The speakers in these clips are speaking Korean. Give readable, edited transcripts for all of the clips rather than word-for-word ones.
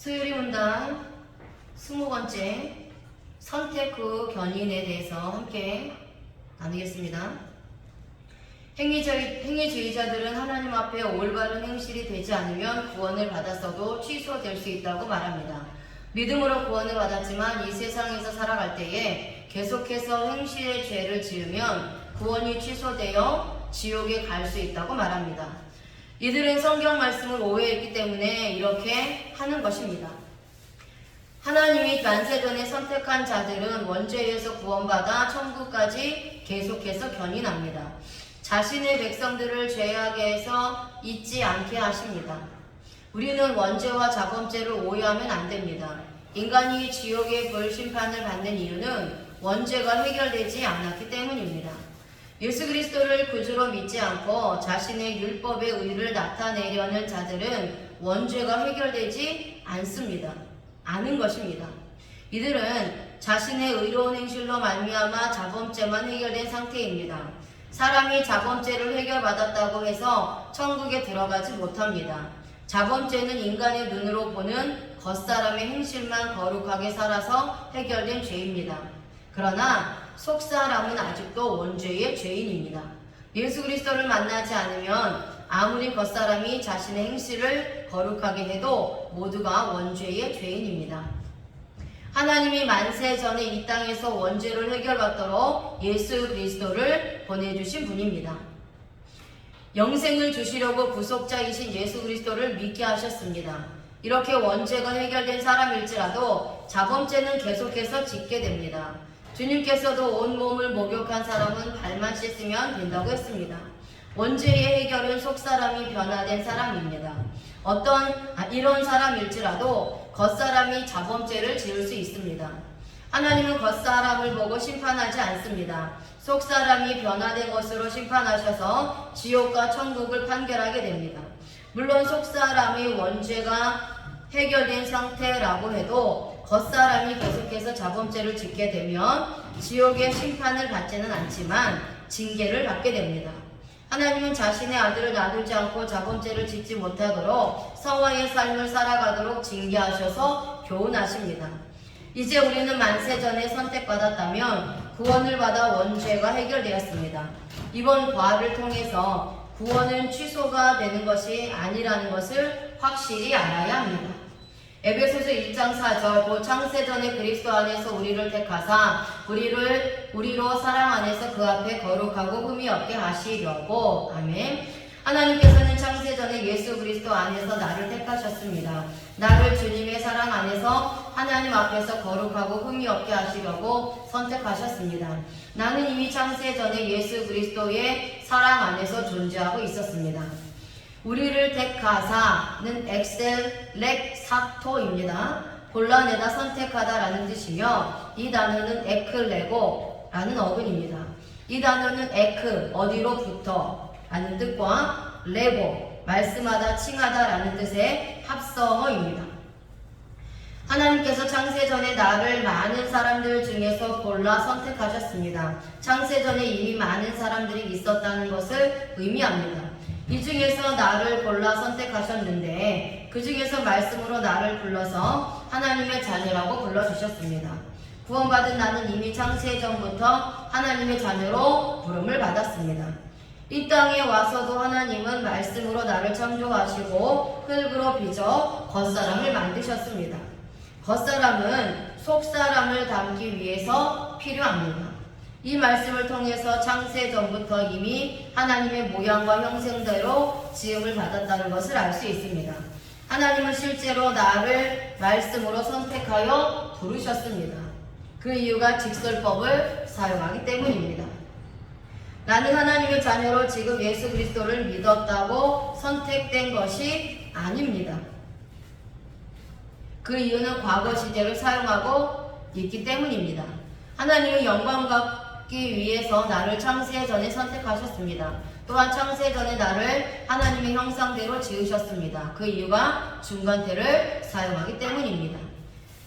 수요리 문단 20번째 선택 후 견인에 대해서 함께 나누겠습니다. 행위주의자들은 하나님 앞에 올바른 행실이 되지 않으면 구원을 받았어도 취소될 수 있다고 말합니다. 믿음으로 구원을 받았지만 이 세상에서 살아갈 때에 계속해서 행실의 죄를 지으면 구원이 취소되어 지옥에 갈 수 있다고 말합니다. 이들은 성경 말씀을 오해했기 때문에 이렇게 하는 것입니다. 하나님이 만세전에 선택한 자들은 원죄에서 구원받아 천국까지 계속해서 견인합니다. 자신의 백성들을 죄악에서 잊지 않게 하십니다. 우리는 원죄와 자범죄를 오해하면 안 됩니다. 인간이 지옥의 불심판을 받는 이유는 원죄가 해결되지 않았기 때문입니다. 예수 그리스도를 구주로 믿지 않고 자신의 율법의 의를 나타내려는 자들은 원죄가 해결되지 않은 것입니다. 이들은 자신의 의로운 행실로 말미암아 자범죄만 해결된 상태입니다. 사람이 자범죄를 해결받았다고 해서 천국에 들어가지 못합니다. 자범죄는 인간의 눈으로 보는 겉사람의 행실만 거룩하게 살아서 해결된 죄입니다. 그러나 속사람은 아직도 원죄의 죄인입니다. 예수 그리스도를 만나지 않으면 아무리 겉사람이 자신의 행실을 거룩하게 해도 모두가 원죄의 죄인입니다. 하나님이 만세전에 이 땅에서 원죄를 해결받도록 예수 그리스도를 보내주신 분입니다. 영생을 주시려고 구속자이신 예수 그리스도를 믿게 하셨습니다. 이렇게 원죄가 해결된 사람일지라도 자범죄는 계속해서 짓게 됩니다. 주님께서도 온몸을 목욕한 사람은 발만 씻으면 된다고 했습니다. 원죄의 해결은 속사람이 변화된 사람입니다. 이런 사람일지라도 겉사람이 자범죄를 지을 수 있습니다. 하나님은 겉사람을 보고 심판하지 않습니다. 속사람이 변화된 것으로 심판하셔서 지옥과 천국을 판결하게 됩니다. 물론 속사람의 원죄가 해결된 상태라고 해도 겉사람이 계속해서 자범죄를 짓게 되면 지옥의 심판을 받지는 않지만 징계를 받게 됩니다. 하나님은 자신의 아들을 놔두지 않고 자범죄를 짓지 못하도록 성화의 삶을 살아가도록 징계하셔서 교훈하십니다. 이제 우리는 만세전에 선택받았다면 구원을 받아 원죄가 해결되었습니다. 이번 과를 통해서 구원은 취소가 되는 것이 아니라는 것을 확실히 알아야 합니다. 에베소서 1장 4절 곧 창세전에 그리스도 안에서 우리를 택하사 우리로 사랑 안에서 그 앞에 거룩하고 흠이 없게 하시려고. 아멘. 하나님께서는 창세전에 예수 그리스도 안에서 나를 택하셨습니다. 나를 주님의 사랑 안에서 하나님 앞에서 거룩하고 흠이 없게 하시려고 선택하셨습니다. 나는 이미 창세전에 예수 그리스도의 사랑 안에서 존재하고 있었습니다. 우리를 택하사는 엑셀렉사토입니다. 골라내다 선택하다라는 뜻이며 이 단어는 에클레고라는 어근입니다. 이 단어는 에크 어디로부터 라는 뜻과 레고 말씀하다 칭하다라는 뜻의 합성어입니다. 하나님께서 창세전에 나를 많은 사람들 중에서 골라 선택하셨습니다. 창세전에 이미 많은 사람들이 있었다는 것을 의미합니다. 이 중에서 나를 골라 선택하셨는데 그 중에서 말씀으로 나를 불러서 하나님의 자녀라고 불러주셨습니다. 구원받은 나는 이미 창세전부터 하나님의 자녀로 부름을 받았습니다. 이 땅에 와서도 하나님은 말씀으로 나를 창조하시고 흙으로 빚어 겉사람을 만드셨습니다. 겉사람은 속사람을 담기 위해서 필요합니다. 이 말씀을 통해서 창세전부터 이미 하나님의 모양과 형상대로 지음을 받았다는 것을 알 수 있습니다. 하나님은 실제로 나를 말씀으로 선택하여 부르셨습니다. 그 이유가 직설법을 사용하기 때문입니다. 나는 하나님의 자녀로 지금 예수 그리스도를 믿었다고 선택된 것이 아닙니다. 그 이유는 과거 시제를 사용하고 있기 때문입니다. 하나님은 영광 받기 위해서 나를 창세전에 선택하셨습니다. 또한 창세전에 나를 하나님의 형상대로 지으셨습니다. 그 이유가 중간태를 사용하기 때문입니다.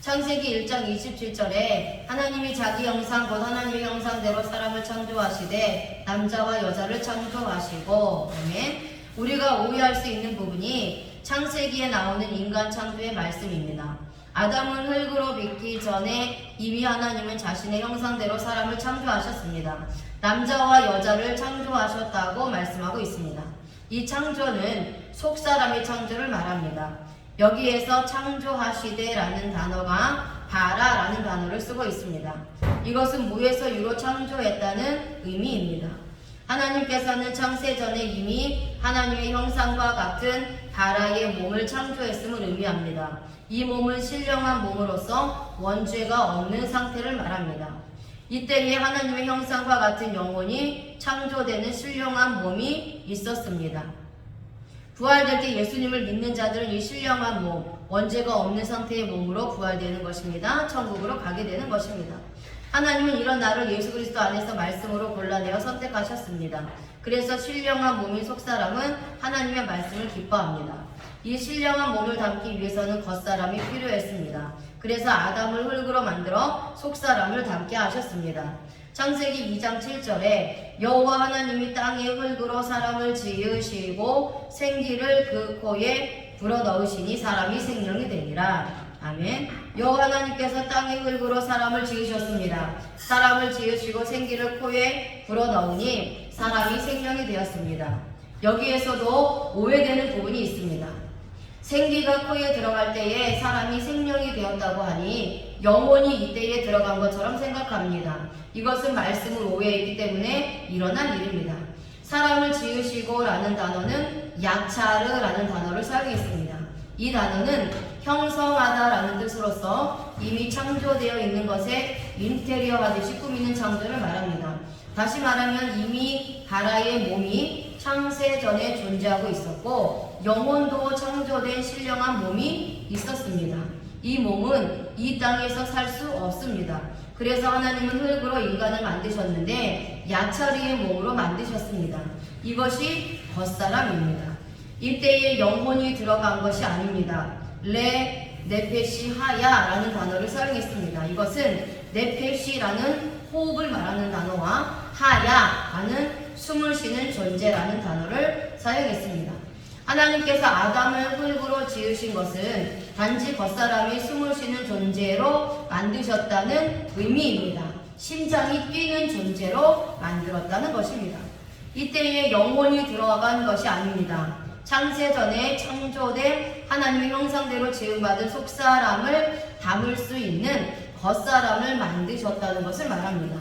창세기 1장 27절에 하나님이 자기 형상 곧 하나님의 형상대로 사람을 창조하시되 남자와 여자를 창조하시고. 아멘. 우리가 오해할 수 있는 부분이 창세기에 나오는 인간 창조의 말씀입니다. 아담은 흙으로 빚기 전에 이미 하나님은 자신의 형상대로 사람을 창조하셨습니다. 남자와 여자를 창조하셨다고 말씀하고 있습니다. 이 창조는 속사람의 창조를 말합니다. 여기에서 창조하시되라는 단어가 바라라는 단어를 쓰고 있습니다. 이것은 무에서 유로 창조했다는 의미입니다. 하나님께서는 창세 전에 이미 하나님의 형상과 같은 바라의 몸을 창조했음을 의미합니다. 이 몸은 신령한 몸으로서 원죄가 없는 상태를 말합니다. 이때에 하나님의 형상과 같은 영혼이 창조되는 신령한 몸이 있었습니다. 부활될 때 예수님을 믿는 자들은 이 신령한 몸, 원죄가 없는 상태의 몸으로 부활되는 것입니다. 천국으로 가게 되는 것입니다. 하나님은 이런 나를 예수 그리스도 안에서 말씀으로 골라내어 선택하셨습니다. 그래서 신령한 몸인 속사람은 하나님의 말씀을 기뻐합니다. 이 신령한 몸을 담기 위해서는 겉사람이 필요했습니다. 그래서 아담을 흙으로 만들어 속사람을 담게 하셨습니다. 창세기 2장 7절에 여호와 하나님이 땅의 흙으로 사람을 지으시고 생기를 그 코에 불어넣으시니 사람이 생명이 되니라. 아멘. 여호와 하나님께서 땅의 흙으로 사람을 지으셨습니다. 사람을 지으시고 생기를 코에 불어넣으니 사람이 생명이 되었습니다. 여기에서도 오해되는 부분이 있습니다. 생기가 코에 들어갈 때에 사람이 생명이 되었다고 하니 영혼이 이때에 들어간 것처럼 생각합니다. 이것은 말씀을 오해했기 때문에 일어난 일입니다. 사람을 지으시고 라는 단어는 야차르 라는 단어를 사용했습니다. 이 단어는 형성하다 라는 뜻으로서 이미 창조되어 있는 것에 인테리어 하듯이 꾸미는 창조를 말합니다. 다시 말하면 이미 바라의 몸이 창세 전에 존재하고 있었고 영혼도 창조된 신령한 몸이 있었습니다. 이 몸은 이 땅에서 살 수 없습니다. 그래서 하나님은 흙으로 인간을 만드셨는데 야차리의 몸으로 만드셨습니다. 이것이 겉사람입니다. 이때에 영혼이 들어간 것이 아닙니다. 네페시 하야라는 단어를 사용했습니다. 이것은 네페시라는 호흡을 말하는 단어와 하야라는 숨을 쉬는 존재라는 단어를 사용했습니다. 하나님께서 아담을 흙으로 지으신 것은 단지 겉사람이 숨을 쉬는 존재로 만드셨다는 의미입니다. 심장이 뛰는 존재로 만들었다는 것입니다. 이때에 영혼이 들어간 것이 아닙니다. 창세 전에 창조된 하나님의 형상대로 지음받은 속사람을 담을 수 있는 겉사람을 만드셨다는 것을 말합니다.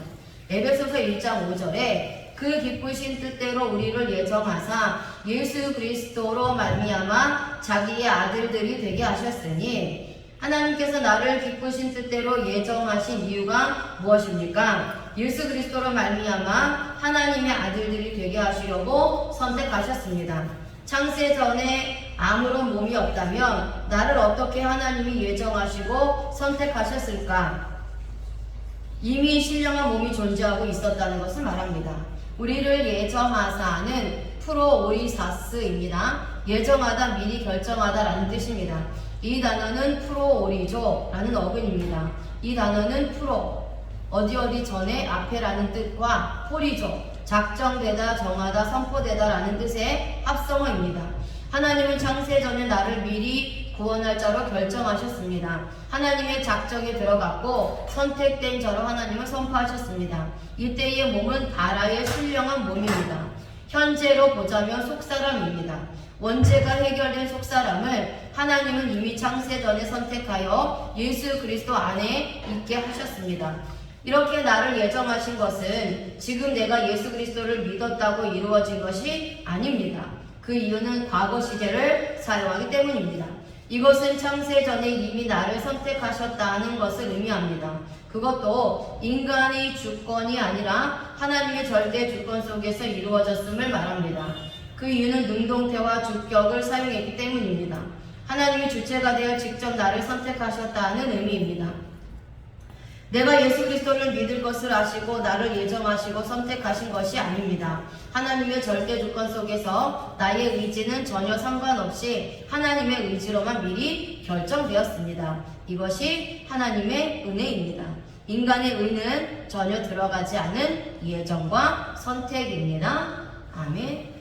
에베소서 1장 5절에 그 기쁘신 뜻대로 우리를 예정하사 예수 그리스도로 말미암아 자기의 아들들이 되게 하셨으니 하나님께서 나를 기쁘신 뜻대로 예정하신 이유가 무엇입니까? 예수 그리스도로 말미암아 하나님의 아들들이 되게 하시려고 선택하셨습니다. 창세 전에 아무런 몸이 없다면 나를 어떻게 하나님이 예정하시고 선택하셨을까? 이미 신령한 몸이 존재하고 있었다는 것을 말합니다. 우리를 예정하사는 프로오리사스입니다. 예정하다, 미리 결정하다 라는 뜻입니다. 이 단어는 프로오리조 라는 어근입니다. 이 단어는 프로, 어디 전에 앞에 라는 뜻과 포리조, 작정되다, 정하다, 선포되다 라는 뜻의 합성어입니다. 하나님은 창세 전에 나를 미리 구원할 자로 결정하셨습니다. 하나님의 작정에 들어갔고 선택된 자로 하나님을 선포하셨습니다. 이때의 몸은 바라의 신령한 몸입니다. 현재로 보자면 속사람입니다. 원죄가 해결된 속사람을 하나님은 이미 창세 전에 선택하여 예수 그리스도 안에 있게 하셨습니다. 이렇게 나를 예정하신 것은 지금 내가 예수 그리스도를 믿었다고 이루어진 것이 아닙니다. 그 이유는 과거 시제를 사용하기 때문입니다. 이것은 창세 전에 이미 나를 선택하셨다는 것을 의미합니다. 그것도 인간의 주권이 아니라 하나님의 절대 주권 속에서 이루어졌음을 말합니다. 그 이유는 능동태와 주격을 사용했기 때문입니다. 하나님이 주체가 되어 직접 나를 선택하셨다는 의미입니다. 내가 예수 그리스도를 믿을 것을 아시고 나를 예정하시고 선택하신 것이 아닙니다. 하나님의 절대 주권 속에서 나의 의지는 전혀 상관없이 하나님의 의지로만 미리 결정되었습니다. 이것이 하나님의 은혜입니다. 인간의 의는 전혀 들어가지 않은 예정과 선택입니다. 아멘.